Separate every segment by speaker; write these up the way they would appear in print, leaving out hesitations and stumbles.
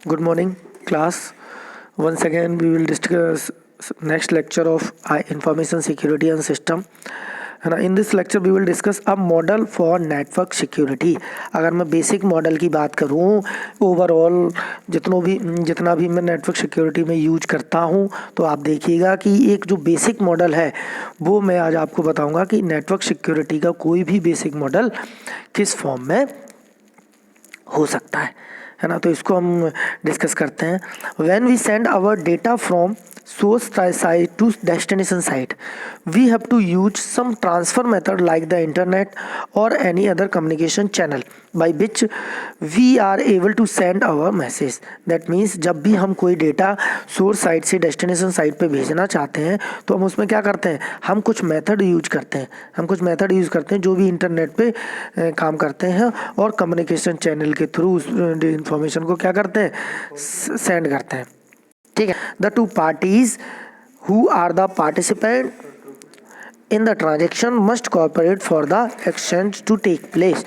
Speaker 1: Good morning, class. Once again, we will discuss next lecture of information security and system. है ना. In this lecture, we will discuss a model for network security. अगर मैं basic model की बात करूँ, overall जितना भी मैं नेटवर्क सिक्योरिटी में यूज करता हूँ, तो आप देखिएगा कि एक जो बेसिक मॉडल है वो मैं आज आपको बताऊँगा कि नेटवर्क सिक्योरिटी का कोई भी बेसिक मॉडल किस फॉर्म में हो सकता है ना. तो इसको हम डिस्कस करते हैं. When we send our data from source site to destination site, we have to use some transfer method like the internet or any other communication channel by which we are able to send our message. That means जब भी हम कोई data source site से destination site पे भेजना चाहते हैं तो हम उसमें क्या करते हैं, हम कुछ मेथड यूज करते हैं जो भी इंटरनेट पे काम करते हैं और कम्युनिकेशन चैनल के थ्रू उस इंफॉर्मेशन को क्या करते हैं, सेंड करते हैं. ठीक है. The two parties who are the participant in the transaction must cooperate for the exchange to take place.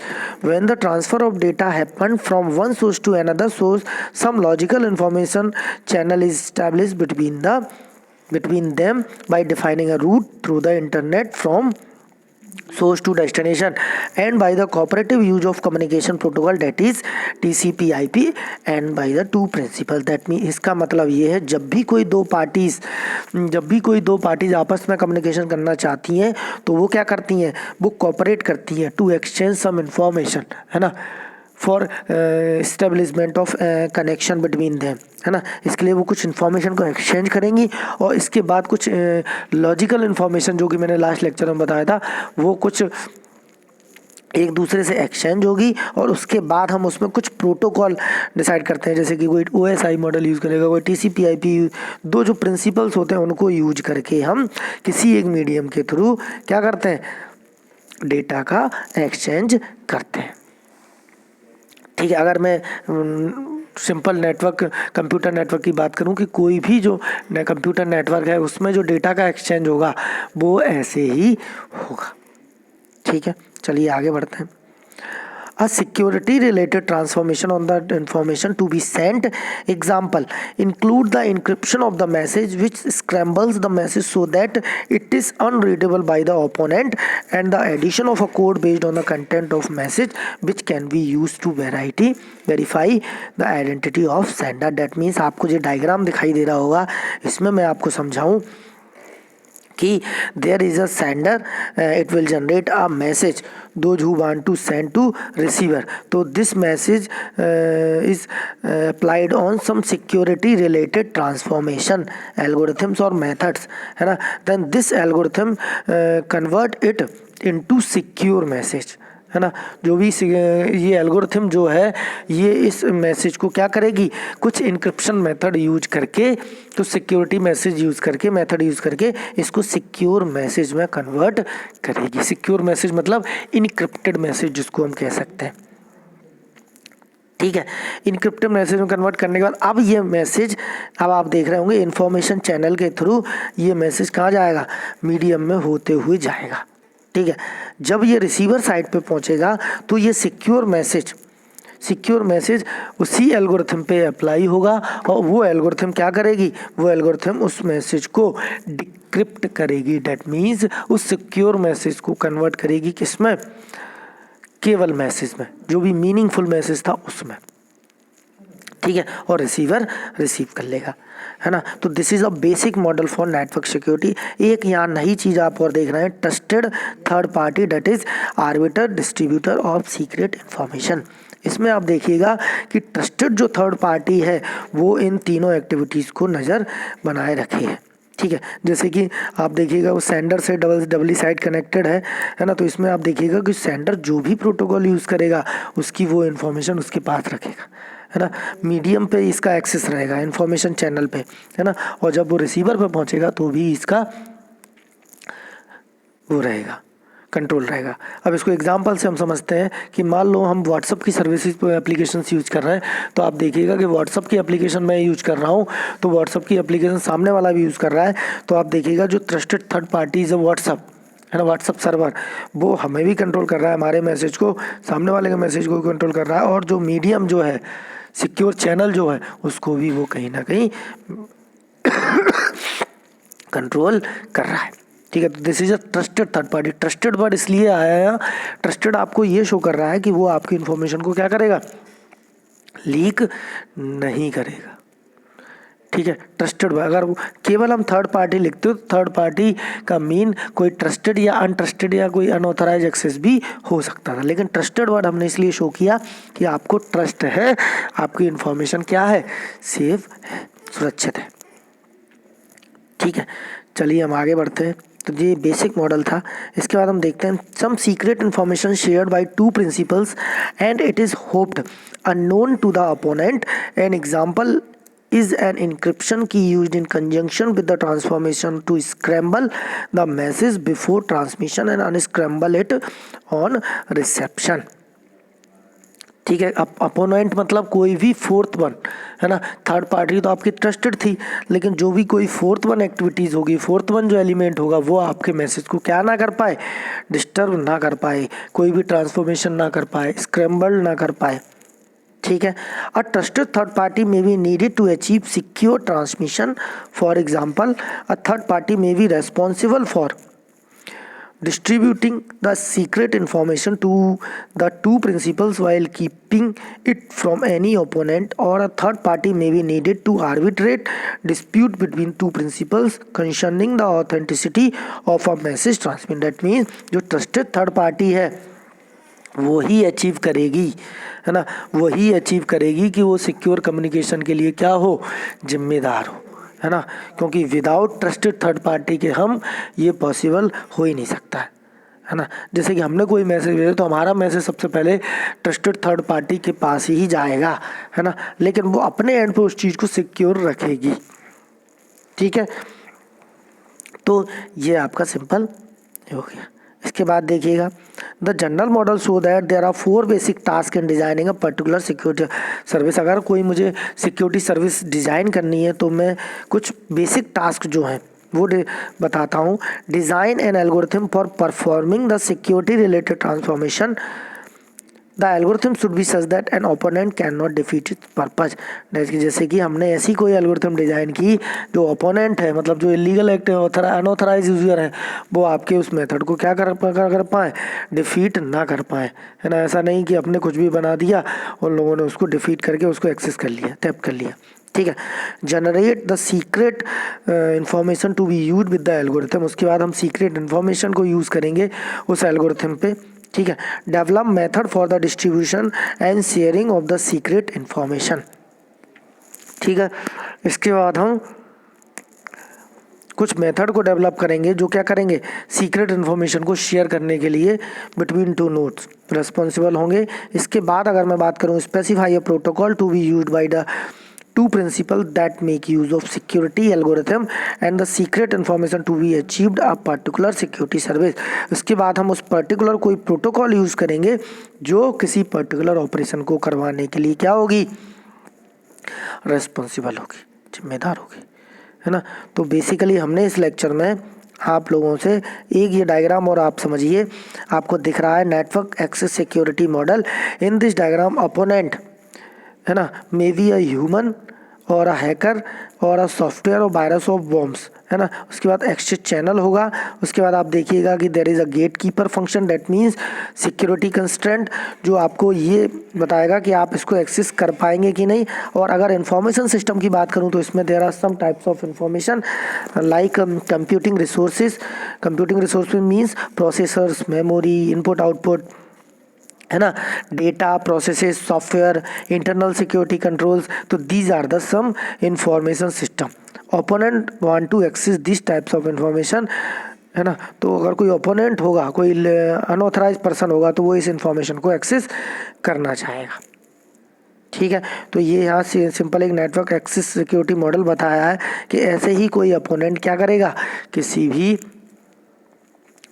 Speaker 1: When the transfer of data happened from one source to another source, some logical information channel is established between them by defining a route through the internet from source to destination and by the cooperative use of communication protocol, that is TCP/IP, and by the two principles. That means इसका मतलब ये है जब भी कोई दो parties आपस में कम्युनिकेशन करना चाहती हैं तो वो क्या करती हैं, वो कोऑपरेट करती हैं टू एक्सचेंज सम इंफॉर्मेशन, है ना, for establishment of connection between them, है ना. इसके लिए वो कुछ इन्फॉर्मेशन को एक्सचेंज करेंगी और इसके बाद कुछ लॉजिकल इन्फॉर्मेशन जो कि मैंने लास्ट लेक्चर में बताया था वो कुछ एक दूसरे से एक्सचेंज होगी और उसके बाद हम उसमें कुछ प्रोटोकॉल डिसाइड करते हैं, जैसे कि कोई OSI मॉडल यूज़ करेगा, कोई TCP/IP. दो जो प्रिंसिपल्स होते हैं उनको यूज करके हम किसी एक मीडियम के थ्रू क्या करते हैं, डेटा का एक्सचेंज करते हैं. ठीक है. अगर मैं सिंपल नेटवर्क, कंप्यूटर नेटवर्क की बात करूं कि कोई भी जो कंप्यूटर नेटवर्क है उसमें जो डेटा का एक्सचेंज होगा वो ऐसे ही होगा. ठीक है. चलिए आगे बढ़ते हैं. A security related transformation on the information to be sent. Example include the encryption of the message which scrambles the message so that it is unreadable by the opponent, and the addition of a code based on the content of message which can be used to verify the identity of sender. That means आपको जो diagram दिखाई दे रहा होगा इसमें मैं आपको समझाऊं कि there is a sender, it will generate a message those who want to send to receiver. So this message is applied on some security related transformation algorithms or methods, है ना. Then this algorithm convert it into secure message, है ना. जो भी ये algorithm जो है ये इस मैसेज को क्या करेगी, कुछ इंक्रिप्शन मेथड यूज करके, तो सिक्योरिटी मैसेज यूज करके, मेथड यूज करके इसको सिक्योर मैसेज में कन्वर्ट करेगी. सिक्योर मैसेज मतलब इनक्रिप्टेड मैसेज जिसको हम कह सकते हैं. ठीक है. इनक्रिप्टेड मैसेज में कन्वर्ट करने के बाद अब ये मैसेज, अब आप देख रहे होंगे इन्फॉर्मेशन चैनल के थ्रू ये मैसेज कहाँ जाएगा, मीडियम में होते हुए जाएगा. ठीक है. जब ये रिसीवर साइड पे पहुंचेगा तो ये सिक्योर मैसेज उसी एल्गोरिथम पे अप्लाई होगा और वो एल्गोरिथम क्या करेगी, वो एल्गोरिथम उस मैसेज को डिक्रिप्ट करेगी. डेट मीन्स उस सिक्योर मैसेज को कन्वर्ट करेगी किसमें, केवल मैसेज में, जो भी मीनिंगफुल मैसेज था उसमें. ठीक है. और रिसीवर रिसीव कर लेगा, है ना. तो this is a basic model for network security. एक यहाँ नई चीज आप और देख रहे हैं, trusted third party, that is arbiter distributor of secret information. इसमें आप देखिएगा कि ट्रस्टेड जो थर्ड पार्टी है वो इन तीनों एक्टिविटीज़ को नज़र बनाए रखे है. ठीक है. जैसे कि आप देखिएगा वो सेंडर से डबली साइड कनेक्टेड है ना. तो इसमें आप देखिएगा कि सेंडर जो भी प्रोटोकॉल यूज़ करेगा उसकी वो इन्फॉर्मेशन उसके पास रखेगा, है ना. मीडियम पे इसका एक्सेस रहेगा, इन्फॉर्मेशन चैनल पे, है ना. और जब वो रिसीवर पे पहुंचेगा तो भी इसका वो रहेगा, कंट्रोल रहेगा. अब इसको एग्जांपल से हम समझते हैं कि मान लो हम व्हाट्सअप की सर्विसेज एप्लीकेशन यूज़ कर रहे हैं, तो आप देखिएगा कि व्हाट्सअप की एप्लीकेशन मैं यूज़ कर रहा हूँ तो व्हाट्सअप की एप्लीकेशन सामने वाला भी यूज़ कर रहा है, तो आप देखिएगा जो ट्रस्टेड थर्ड पार्टीज है व्हाट्सअप, है ना, व्हाट्सअप सर्वर, वो हमें भी कंट्रोल कर रहा है, हमारे मैसेज को, सामने वाले के मैसेज को कंट्रोल कर रहा है. और जो मीडियम जो है सिक्योर चैनल जो है उसको भी वो कहीं ना कहीं कंट्रोल कर रहा है। ठीक है, तो this is a trusted third party. Trusted word इसलिए आया है, ट्रस्टेड आपको ये शो कर रहा है कि वो आपकी इन्फॉर्मेशन को क्या करेगा, लीक नहीं करेगा। ठीक है, ट्रस्टेड अगर केवल हम थर्ड पार्टी लिखते हो तो थर्ड पार्टी का मीन कोई ट्रस्टेड या अनट्रस्टेड या कोई अनऑथराइज एक्सेस भी हो सकता था, लेकिन ट्रस्टेड वर्ड हमने इसलिए शो किया कि आपको ट्रस्ट है, आपकी इन्फॉर्मेशन क्या है, सेफ है, सुरक्षित है। ठीक है, चलिए हम आगे बढ़ते हैं। तो ये बेसिक मॉडल था। इसके बाद हम देखते हैं some secret information shared by two principals and it is hoped unknown to the opponent. An example is an encryption key used in conjunction with the transformation to scramble the message before transmission and unscramble it on reception। ठीक है, opponent मतलब कोई भी fourth one, है ना। Third party तो आपकी trusted थी, लेकिन जो भी कोई फोर्थ वन एक्टिविटीज़ होगी, फोर्थ वन जो एलिमेंट होगा वो आपके मैसेज को क्या ना कर पाए, डिस्टर्ब ना कर पाए, कोई भी ट्रांसफॉर्मेशन ना कर पाए, स्क्रैम्बल ना कर पाए। ठीक है, a trusted third party may be needed to achieve secure transmission. For example, a third party may be responsible for distributing the secret information to the two principals while keeping it from any opponent, or a third party may be needed to arbitrate dispute between two principals concerning the authenticity of a message transmitted। that means जो trusted third party है वो ही achieve करेगी, है ना, वही achieve करेगी कि वो सिक्योर कम्युनिकेशन के लिए क्या हो, जिम्मेदार हो, है ना, क्योंकि विदाउट ट्रस्टेड थर्ड पार्टी के हम ये पॉसिबल हो ही नहीं सकता है ना। जैसे कि हमने कोई मैसेज भेजा तो हमारा मैसेज सबसे पहले ट्रस्टेड थर्ड पार्टी के पास ही जाएगा, है ना, लेकिन वो अपने एंड पे उस चीज़ को सिक्योर रखेगी। ठीक है, तो ये आपका सिंपल हो गया। इसके बाद देखिएगा, the general model show that there are 4 basic task in designing a particular security service. अगर कोई मुझे सिक्योरिटी सर्विस डिज़ाइन करनी है तो मैं कुछ बेसिक टास्क जो हैं वो बताता हूँ। Design an algorithm for performing the security related transformation. The algorithm should be such that an opponent can not defeat it's purpose. जैसे कि हमने ऐसी कोई एल्गोरिथम डिज़ाइन की जो ओपोनेंट है, मतलब जो इलीगल एक्ट अनऑथराइज यूजर है, वो आपके उस मेथड को क्या कर पाए, डिफीट ना कर पाए, है ना। ऐसा नहीं कि अपने कुछ भी बना दिया और लोगों ने उसको डिफीट करके उसको एक्सेस कर लिया, टैप कर लिया। ठीक है, generate the secret information to be use with the algorithm. उसके बाद हम सीक्रेट इन्फॉर्मेशन को यूज़ करेंगे उस एल्गोरिथम पे। ठीक है, develop method for the distribution and sharing of the secret information. ठीक है, इसके बाद हम कुछ मेथड को डेवलप करेंगे जो क्या करेंगे, सीक्रेट इन्फॉर्मेशन को शेयर करने के लिए बिटवीन टू नोड्स रेस्पॉन्सिबल होंगे। इसके बाद अगर मैं बात करूँ, specify a protocol to be used by the two principles that make use of security algorithm and the secret information to be achieved a particular security service। उसके बाद हम उस पर्टिकुलर कोई प्रोटोकॉल यूज़ करेंगे जो किसी पर्टिकुलर ऑपरेशन को करवाने के लिए क्या होगी, रेस्पॉन्सिबल होगी, जिम्मेदार होगी, है ना। तो बेसिकली हमने इस लेक्चर में आप लोगों से एक ये डायग्राम, और आप समझिए आपको दिख रहा है network access security model. In this diagram opponent, है ना, मे बी अ ह्यूमन और अ हैकर और अ सॉफ्टवेयर और वायरस ऑफ बॉम्ब्स, है ना। उसके बाद एक्सेस चैनल होगा। उसके बाद आप देखिएगा कि there is a gatekeeper function, that means security constraint, जो आपको ये बताएगा कि आप इसको एक्सेस कर पाएंगे कि नहीं। और अगर इंफॉर्मेशन सिस्टम की बात करूँ तो इसमें there are some types of information like computing resources. Computing resource means processors, memory, input output, है ना, data, processes, software, internal security controls. तो these are the some information system. Opponent want to access this types of information, है ना। तो अगर कोई opponent होगा, कोई अनऑथराइज पर्सन होगा, तो वो इस इंफॉर्मेशन को एक्सेस करना चाहेगा। ठीक है, तो ये यहाँ से सिंपल एक नेटवर्क एक्सेस सिक्योरिटी मॉडल बताया है कि ऐसे ही कोई ओपोनेंट क्या करेगा, किसी भी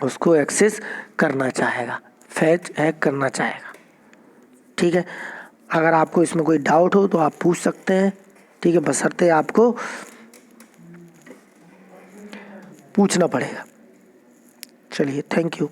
Speaker 1: उसको एक्सेस करना चाहेगा, फैच हैक करना चाहेगा। ठीक है, अगर आपको इसमें कोई डाउट हो तो आप पूछ सकते हैं। ठीक है, बशर्ते आपको पूछना पड़ेगा। चलिए, थैंक यू।